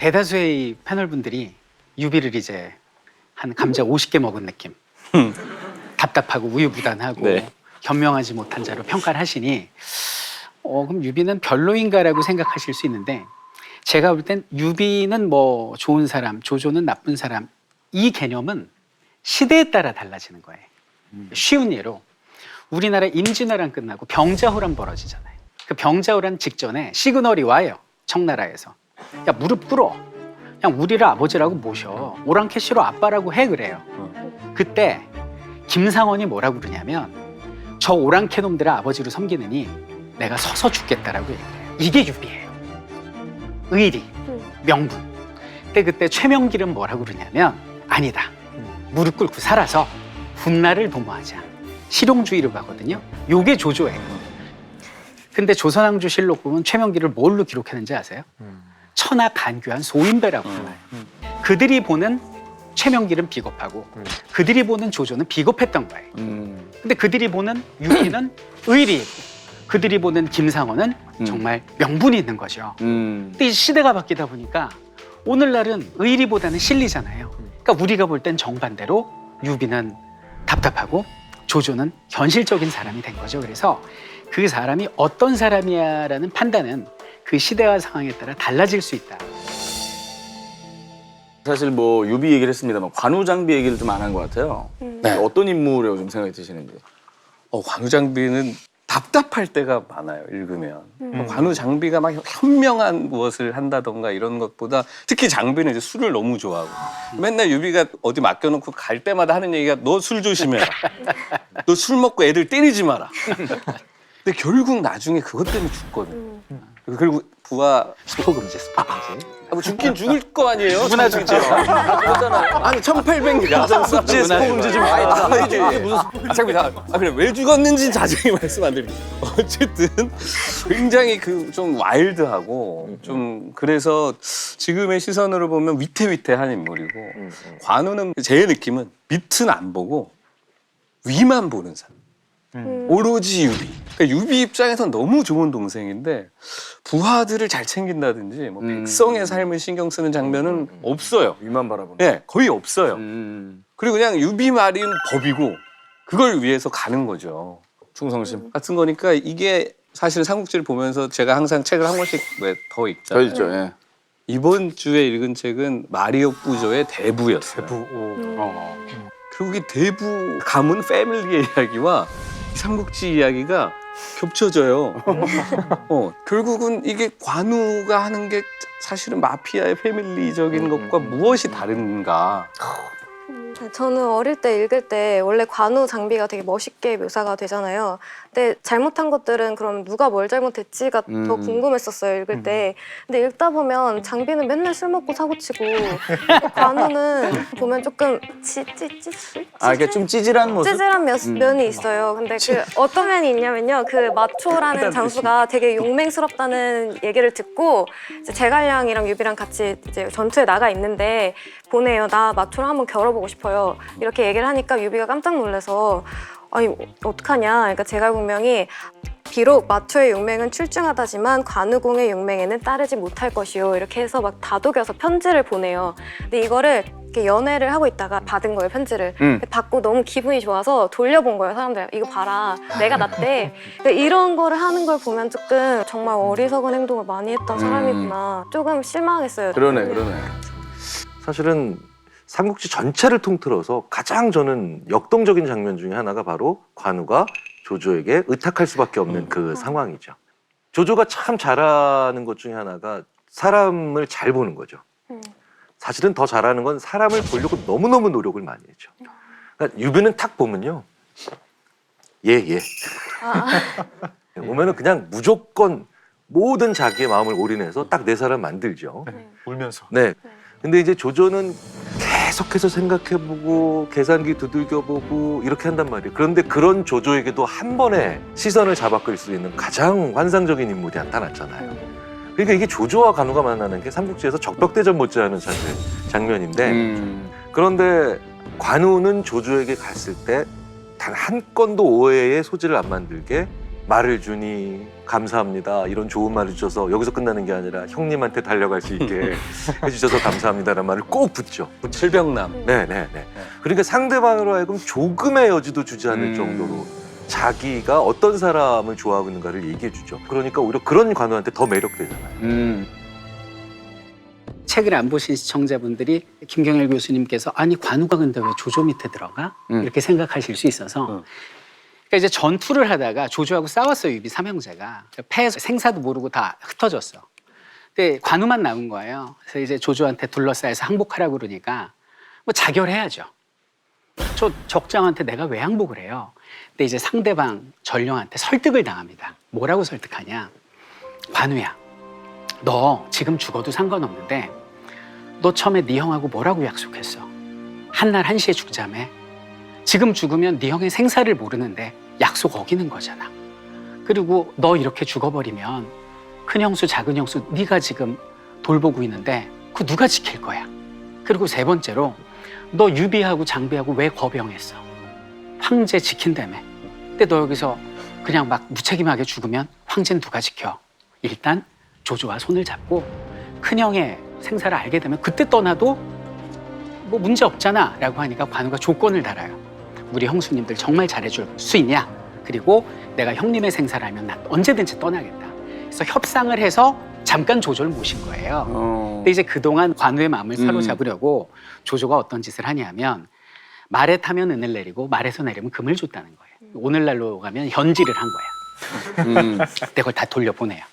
대다수의 패널분들이 유비를 이제 한 감자 50개 먹은 느낌, 답답하고 우유부단하고 네. 현명하지 못한 자로 평가를 하시니 그럼 유비는 별로인가라고 생각하실 수 있는데, 제가 볼 땐 유비는 뭐 좋은 사람, 조조는 나쁜 사람, 이 개념은 시대에 따라 달라지는 거예요. 쉬운 예로 우리나라 임진왜란 끝나고 병자호란 벌어지잖아요. 그 병자호란 직전에 시그널이 와요. 청나라에서. 야, 무릎 꿇어. 그냥 우리를 아버지라고 모셔. 오랑캐시로 아빠라고 해. 그래요. 그때 김상원이 뭐라고 그러냐면, 저 오랑캐 놈들의 아버지로 섬기느니 내가 서서 죽겠다라고 얘기해요. 이게 유비예요. 의리, 명분. 근데 그때 최명길은 뭐라고 그러냐면, 아니다. 무릎 꿇고 살아서 훗날을 도모하자. 실용주의로 가거든요. 요게 조조예요. 근데 조선왕조실록 보면 최명길을 뭘로 기록했는지 아세요? 천하 간교한 소인배라고 하나요. 그들이 보는 최명길은 비겁하고 그들이 보는 조조는 비겁했던 거예요. 근데 그들이 보는 유비는 의리 있고 그들이 보는 김상원은 정말 명분이 있는 거죠. 근데 이 시대가 바뀌다 보니까 오늘날은 의리보다는 실리잖아요. 그러니까 우리가 볼 땐 정반대로 유비는 답답하고 조조는 현실적인 사람이 된 거죠. 그래서 그 사람이 어떤 사람이야라는 판단은 그 시대와 상황에 따라 달라질 수 있다. 사실 뭐 유비 얘기를 했습니다만 관우장비 얘기를 좀 안 한 것 같아요. 네. 어떤 인물이라고 좀 생각이 드시는지. 관우장비는 답답할 때가 많아요, 읽으면. 관우장비가 막 현명한 무엇을 한다던가 이런 것보다, 특히 장비는 이제 술을 너무 좋아하고 맨날 유비가 어디 맡겨놓고 갈 때마다 하는 얘기가 너 술 조심해라. 너 술 먹고 애들 때리지 마라. 근데 결국 나중에 그것 때문에 죽거든. 그리고 부하 스포금지. 뭐 죽긴 죽을 거 아니에요? 누구나 죽죠. 그렇잖아요. 아니 1800년 숙제 스포금지 좀 이게 무슨 잠깐만. 그래 왜 죽었는지 자세히 말씀 안 드릴게요. 어쨌든 굉장히 그 좀 와일드하고 좀, 그래서 지금의 시선으로 보면 위태위태한 인물이고, 관우는 제 느낌은 밑은 안 보고 위만 보는 사람. 오로지 유비. 그러니까 유비 입장에선 너무 좋은 동생인데 부하들을 잘 챙긴다든지 뭐 백성의 삶을 신경 쓰는 장면은 없어요. 위만 바라보는. 네, 거의 없어요. 그리고 그냥 유비 말인 법이고 그걸 위해서 가는 거죠. 충성심. 같은 거니까 이게 사실은 삼국지를 보면서 제가 항상 책을 한 권씩 왜 더 읽잖아요. 더 있죠. 예. 이번 주에 읽은 책은 마리오 부조의 대부였어요. 결국 이 대부 가문 패밀리의 이야기와 삼국지 이야기가 겹쳐져요. 결국은 이게 관우가 하는 게 사실은 마피아의 패밀리적인 것과 무엇이 다른가. 저는 어릴 때 읽을 때 원래 관우 장비가 되게 멋있게 묘사가 되잖아요. 근데 잘못한 것들은 그럼 누가 뭘 잘못했지가 더 궁금했었어요, 읽을 때. 근데 읽다 보면 장비는 맨날 술 먹고 사고치고 관우는 보면 조금 이게 좀 찌질한 모습. 찌질한 면이 있어요. 근데 그 어떤 면이 있냐면요. 그 마초라는 장수가 되게 용맹스럽다는 얘기를 듣고 이제 제갈량이랑 유비랑 같이 이제 전투에 나가 있는데 보내요. 나 마초랑 한번 겨뤄보고 싶어요. 이렇게 얘기를 하니까 유비가 깜짝 놀라서 아니 어떡하냐. 그러니까 제갈공명이 비록 마초의 용맹은 출중하다지만 관우공의 용맹에는 따르지 못할 것이요. 이렇게 해서 막 다독여서 편지를 보내요. 근데 이거를 이렇게 연애를 하고 있다가 받은 거예요, 편지를. 받고 너무 기분이 좋아서 돌려본 거예요, 사람들. 이거 봐라, 내가 낫대. 이런 거를 하는 걸 보면 조금 정말 어리석은 행동을 많이 했던 사람이구나. 조금 실망했어요. 그러네. 사실은 삼국지 전체를 통틀어서 가장 저는 역동적인 장면 중에 하나가 바로 관우가 조조에게 의탁할 수밖에 없는 그 상황이죠. 조조가 참 잘하는 것 중에 하나가 사람을 잘 보는 거죠. 사실은 더 잘하는 건 사람을 보려고 너무너무 노력을 많이 했죠. 그러니까 유비는 탁 보면요. 예. 보면은 그냥 무조건 모든 자기의 마음을 올인해서 딱 내 사람 만들죠. 울면서. 네. 근데 이제 조조는 계속해서 생각해보고 계산기 두들겨보고 이렇게 한단 말이에요. 그런데 그런 조조에게도 한 번에 시선을 잡아끌 수 있는 가장 환상적인 인물이 나타났잖아요. 그러니까 이게 조조와 관우가 만나는 게 삼국지에서 적벽대전 못지않은 사실 장면인데, 그런데 관우는 조조에게 갔을 때 단 한 건도 오해의 소지를 안 만들게 말을 주니 감사합니다. 이런 좋은 말을 주셔서 여기서 끝나는 게 아니라 형님한테 달려갈 수 있게 해주셔서 감사합니다라는 말을 꼭 붙죠. 칠병남. 네네네. 그러니까 상대방으로 하여금 조금의 여지도 주지 않을 정도로 자기가 어떤 사람을 좋아하고 있는가를 얘기해 주죠. 그러니까 오히려 그런 관우한테 더 매력되잖아요. 책을 안 보신 시청자분들이 김경일 교수님께서 아니 관우가 근데 왜 조조 밑에 들어가? 이렇게 생각하실 수 있어서 그러니까 이제 전투를 하다가 조조하고 싸웠어요. 유비 삼형제가 패해서 생사도 모르고 다 흩어졌어. 근데 관우만 남은 거예요. 그래서 이제 조조한테 둘러싸여서 항복하라고 그러니까 뭐 자결해야죠. 저 적장한테 내가 왜 항복을 해요? 근데 이제 상대방 전령한테 설득을 당합니다. 뭐라고 설득하냐? 관우야, 너 지금 죽어도 상관없는데 너 처음에 네 형하고 뭐라고 약속했어? 한날 한시에 죽자며. 지금 죽으면 네 형의 생사를 모르는데 약속 어기는 거잖아. 그리고 너 이렇게 죽어버리면 큰 형수 작은 형수 네가 지금 돌보고 있는데 그거 누가 지킬 거야? 그리고 세 번째로 너 유비하고 장비하고 왜 거병했어? 황제 지킨다며. 근데 너 여기서 그냥 막 무책임하게 죽으면 황제는 누가 지켜? 일단 조조와 손을 잡고 큰형의 생사를 알게 되면 그때 떠나도 뭐 문제 없잖아 라고 하니까 관우가 조건을 달아요. 우리 형수님들 정말 잘해줄 수 있냐? 그리고 내가 형님의 생사를 알면 난 언제든지 떠나겠다. 그래서 협상을 해서 잠깐 조조를 모신 거예요. 근데 이제 그동안 관우의 마음을 사로잡으려고 조조가 어떤 짓을 하냐면 말에 타면 은을 내리고 말에서 내리면 금을 줬다는 거예요. 오늘날로 가면 현질을 한 거야. 근데 그걸 다 돌려보내요.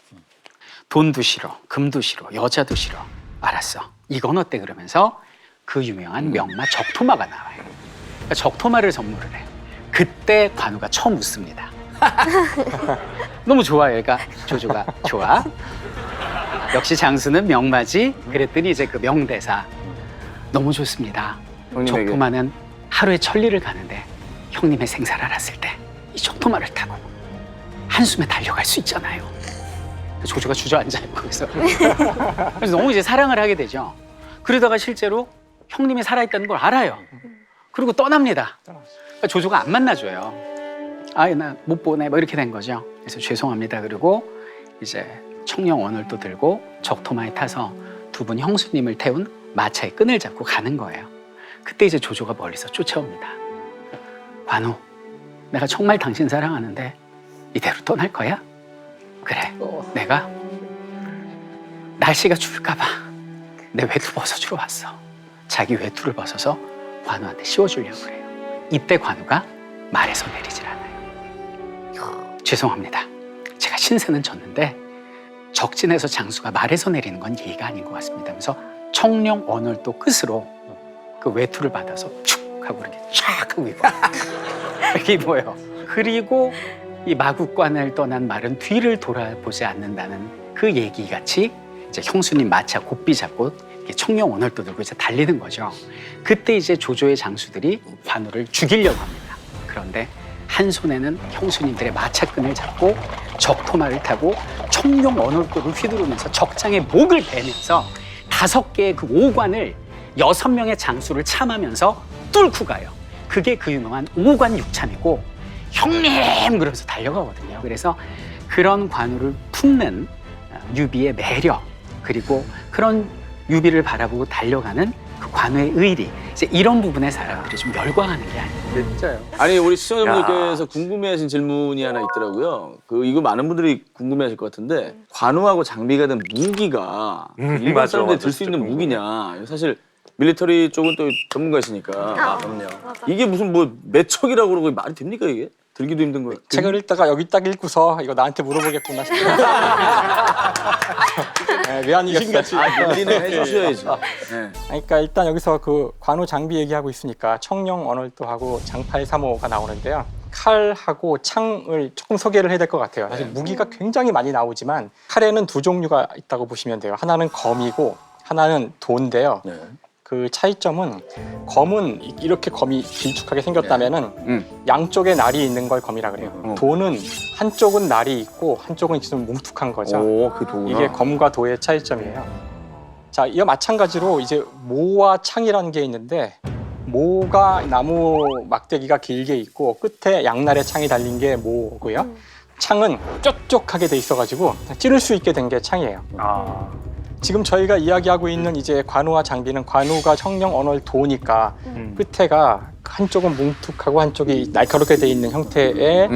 돈도 싫어, 금도 싫어, 여자도 싫어. 알았어. 이건 어때? 그러면서 그 유명한 명마 적토마가 나와요. 그러니까 적토마를 선물을 해. 그때 관우가 처음 웃습니다. 너무 좋아요. 그러니까 조조가 좋아. 역시 장수는 명마지. 그랬더니 이제 그 명대사 너무 좋습니다. 형님에게. 적토마는 하루에 천리를 가는데 형님의 생사를 알았을 때 이 적토마를 타고 한숨에 달려갈 수 있잖아요. 조조가 주저앉아요. 거기서. 그래서 너무 이제 사랑을 하게 되죠. 그러다가 실제로 형님이 살아있다는 걸 알아요. 그리고 떠납니다. 그러니까 조조가 안 만나줘요. 아, 나 못 보네. 뭐 이렇게 된 거죠. 그래서 죄송합니다. 그리고 이제 청령 원을도 들고 적토마에 타서 두 분 형수님을 태운 마차의 끈을 잡고 가는 거예요. 그때 이제 조조가 멀리서 쫓아옵니다. 관우, 내가 정말 당신 사랑하는데 이대로 떠날 거야? 그래, 내가 날씨가 추울까 봐 내 외투 벗어주러 왔어. 자기 외투를 벗어서 관우한테 씌워주려고 그래요. 이때 관우가 말에서 내리질 않아요. 죄송합니다. 제가 신세는 졌는데 적진에서 장수가 말에서 내리는 건 예의가 아닌 것 같습니다. 하면서 청룡 언을도 끝으로 그 외투를 받아서 축 하고 이렇게 쫙 하고 입어요. 이렇게 입어요. 그리고 이 마국관을 떠난 말은 뒤를 돌아보지 않는다는 그 얘기같이 이제 형수님 마차 곱비 잡고 청룡 언을도 들고 이제 달리는 거죠. 그때 이제 조조의 장수들이 관우를 죽이려고 합니다. 그런데 한 손에는 형수님들의 마차끈을 잡고 적토마를 타고 청룡 언을도를 휘두르면서 적장의 목을 베면서 5개의 그 오관을 6명의 장수를 참으면서 뚫고 가요. 그게 그 유명한 오관 육참이고 형님! 그러면서 달려가거든요. 그래서 그런 관우를 품는 유비의 매력 그리고 그런 유비를 바라보고 달려가는 그 관우의 의리 이제 이런 부분에 사람들이 좀 열광하는 게 아니에요. 진짜요. 아니 우리 시청자분들께서 궁금해하신 질문이 하나 있더라고요. 이거 많은 분들이 궁금해하실 것 같은데 관우하고 장비가 된 무기가 일반 맞아, 사람들이 맞아. 들 수 있는 진짜 무기냐. 사실 밀리터리 쪽은 또 전문가이시니까. 그럼요. 맞아. 이게 무슨 뭐 매척이라고 그러고 말이 됩니까 이게? 들기도 힘든 거예요. 책을 읽다가 여기 딱 읽고서 이거 나한테 물어보겠구나 싶어요. 네, 왜 아니겠어? 얘기는 해주셔야지. 네. 그러니까 일단 여기서 그 관우 장비 얘기하고 있으니까 청룡 언을도하고 장팔사모가 나오는데요. 칼하고 창을 조금 소개를 해야 될 것 같아요. 사실 무기가 굉장히 많이 나오지만 칼에는 두 종류가 있다고 보시면 돼요. 하나는 검이고 하나는 도인데요. 네. 그 차이점은 검은 이렇게 검이 길쭉하게 생겼다면은 양쪽에 날이 있는 걸 검이라 그래요. 도는 한쪽은 날이 있고 한쪽은 좀 뭉툭한 거죠. 오, 그 도구나. 이게 검과 도의 차이점이에요. 자, 이와 마찬가지로 이제 모와 창이라는 게 있는데 모가 나무 막대기가 길게 있고 끝에 양날의 창이 달린 게 모고요. 창은 뾰족하게 돼 있어가지고 찌를 수 있게 된 게 창이에요. 지금 저희가 이야기하고 있는 이제 관우와 장비는 관우가 청령 언월도니까 끝에가 한쪽은 뭉툭하고 한쪽이 날카롭게 돼 있는 형태의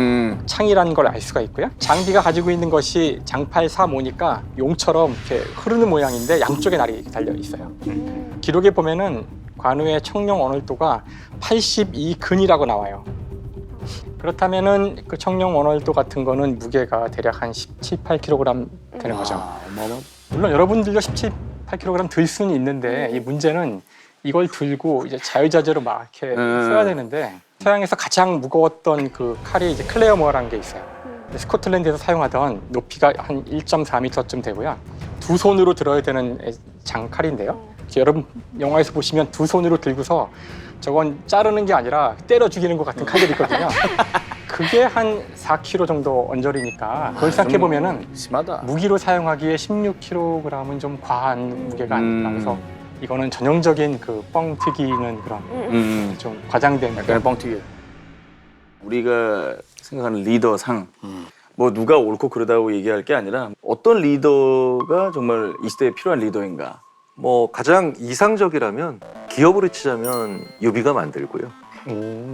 창이라는 걸 알 수가 있고요. 장비가 가지고 있는 것이 장팔 사모니까 용처럼 이렇게 흐르는 모양인데 양쪽에 날이 달려 있어요. 기록에 보면은 관우의 청령 언월도가 82근이라고 나와요. 그렇다면은 그 청령 언월도 같은 거는 무게가 대략 한 17, 8kg 되는 거죠. 물론 여러분들도 17, 8kg 들 수는 있는데 이 문제는 이걸 들고 이제 자유자재로 막 이렇게 써야 되는데 서양에서 가장 무거웠던 그 칼이 이제 클레어모어라는 게 있어요. 스코틀랜드에서 사용하던 높이가 한 1.4m쯤 되고요. 두 손으로 들어야 되는 장칼인데요. 여러분 영화에서 보시면 두 손으로 들고서 저건 자르는 게 아니라 때려 죽이는 것 같은 칼들이 있거든요. 그게 한 4kg 정도 언저리니까 그걸 생각해 보면은 심하다. 무기로 사용하기에 16kg은 좀 과한 무게가 아닐까. 그래서 이거는 전형적인 그 뻥 튀기는 그런 좀 과장된 약간 뻥튀기. 우리가 생각하는 리더상, 뭐 누가 옳고 그르다고 얘기할 게 아니라 어떤 리더가 정말 이 시대에 필요한 리더인가. 뭐 가장 이상적이라면 기업으로 치자면 유비가 만들고요.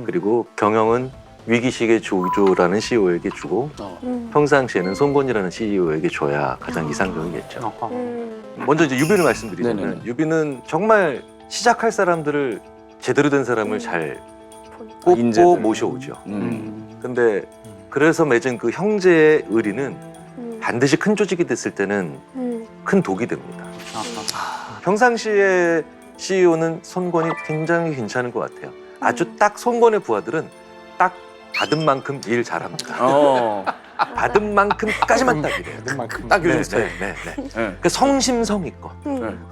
그리고 경영은 위기식의 조조라는 CEO에게 주고 평상시에는 손권이라는 CEO에게 줘야 가장 이상적이겠죠. 먼저 이제 유비를 말씀드리자면 네네네. 유비는 정말 시작할 사람들을 제대로 된 사람을 잘 뽑고 인재들. 모셔오죠. 근데 그래서 맺은 그 형제의 의리는 반드시 큰 조직이 됐을 때는 큰 독이 됩니다. 평상시에 CEO는 손권이 굉장히 괜찮은 것 같아요. 아주 딱 손권의 부하들은 딱 받은 만큼 일 잘합니다. 받은 만큼까지만 딱 일해요. 딱 요즘 네, 스타일. 네, 네. 네. 그 성심성의껏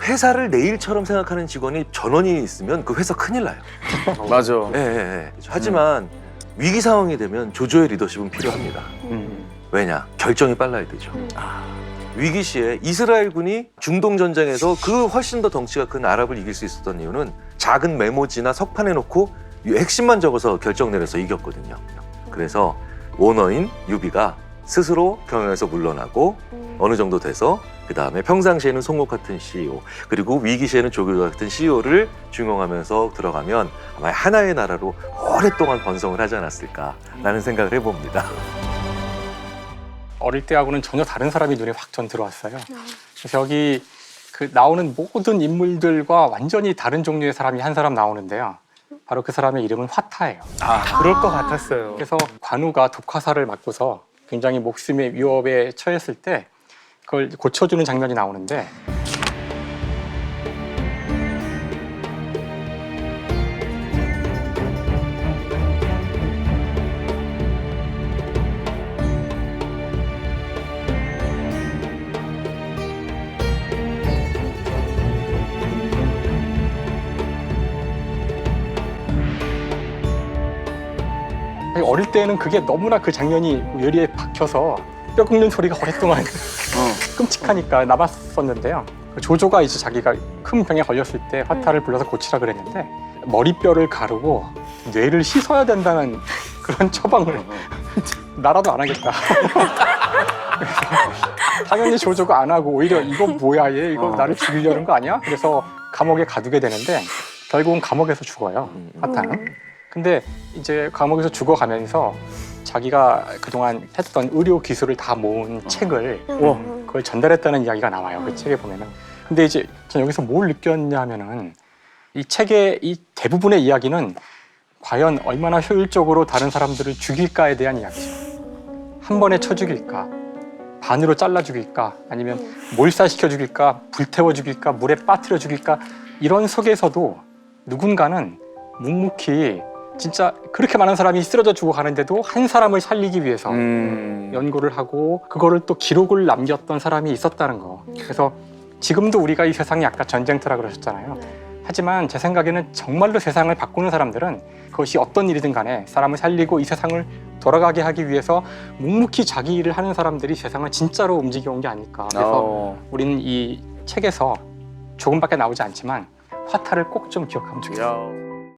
회사를 내 일처럼 생각하는 직원이 전원이 있으면 그 회사 큰일 나요. 맞아. 네, 네, 네. 하지만 위기 상황이 되면 조조의 리더십은 필요합니다. 왜냐? 결정이 빨라야 되죠. 위기 시에 이스라엘군이 중동 전쟁에서 그 훨씬 더 덩치가 큰 아랍을 이길 수 있었던 이유는 작은 메모지나 석판에 놓고 핵심만 적어서 결정 내려서 이겼거든요. 그래서 오너인 유비가 스스로 경영에서 물러나고 어느 정도 돼서 그 다음에 평상시에는 송곳 같은 CEO 그리고 위기 시에는 조교 같은 CEO를 중용하면서 들어가면 아마 하나의 나라로 오랫동안 번성을 하지 않았을까라는 생각을 해봅니다. 어릴 때하고는 전혀 다른 사람이 눈에 확 전 들어왔어요. 그래서 여기 그 나오는 모든 인물들과 완전히 다른 종류의 사람이 한 사람 나오는데요. 바로 그 사람의 이름은 화타예요. 그럴 것 같았어요. 그래서 관우가 독화살을 맞고서 굉장히 목숨의 위협에 처했을 때 그걸 고쳐주는 장면이 나오는데 어릴 때는 그게 너무나 그 장면이 뇌리에 박혀서 뼈 긁는 소리가 오랫동안 끔찍하니까 남았었는데요. 조조가 이제 자기가 큰 병에 걸렸을 때 화타를 불러서 고치라 그랬는데 머리뼈를 가르고 뇌를 씻어야 된다는 그런 처방을 나라도 안 하겠다. 당연히 조조가 안 하고 오히려 이거 뭐야 얘 이거 나를 죽이려는 거 아니야? 그래서 감옥에 가두게 되는데 결국은 감옥에서 죽어요. 화타는. 근데 이제 감옥에서 죽어가면서 자기가 그동안 했던 의료 기술을 다 모은 책을 그걸 전달했다는 이야기가 나와요. 그 책에 보면은. 근데 이제 전 여기서 뭘 느꼈냐면은 이 책의 이 대부분의 이야기는 과연 얼마나 효율적으로 다른 사람들을 죽일까에 대한 이야기죠. 한 번에 쳐 죽일까? 반으로 잘라 죽일까? 아니면 몰살시켜 죽일까? 불태워 죽일까? 물에 빠뜨려 죽일까? 이런 속에서도 누군가는 묵묵히 진짜 그렇게 많은 사람이 쓰러져 죽어가는데도 한 사람을 살리기 위해서 연구를 하고 그거를 또 기록을 남겼던 사람이 있었다는 거. 그래서 지금도 우리가 이 세상이 아까 전쟁터라 그러셨잖아요. 하지만 제 생각에는 정말로 세상을 바꾸는 사람들은 그것이 어떤 일이든 간에 사람을 살리고 이 세상을 돌아가게 하기 위해서 묵묵히 자기 일을 하는 사람들이 세상을 진짜로 움직여온 게 아닐까. 그래서 우리는 이 책에서 조금밖에 나오지 않지만 화타를 꼭 좀 기억하면 좋겠어요.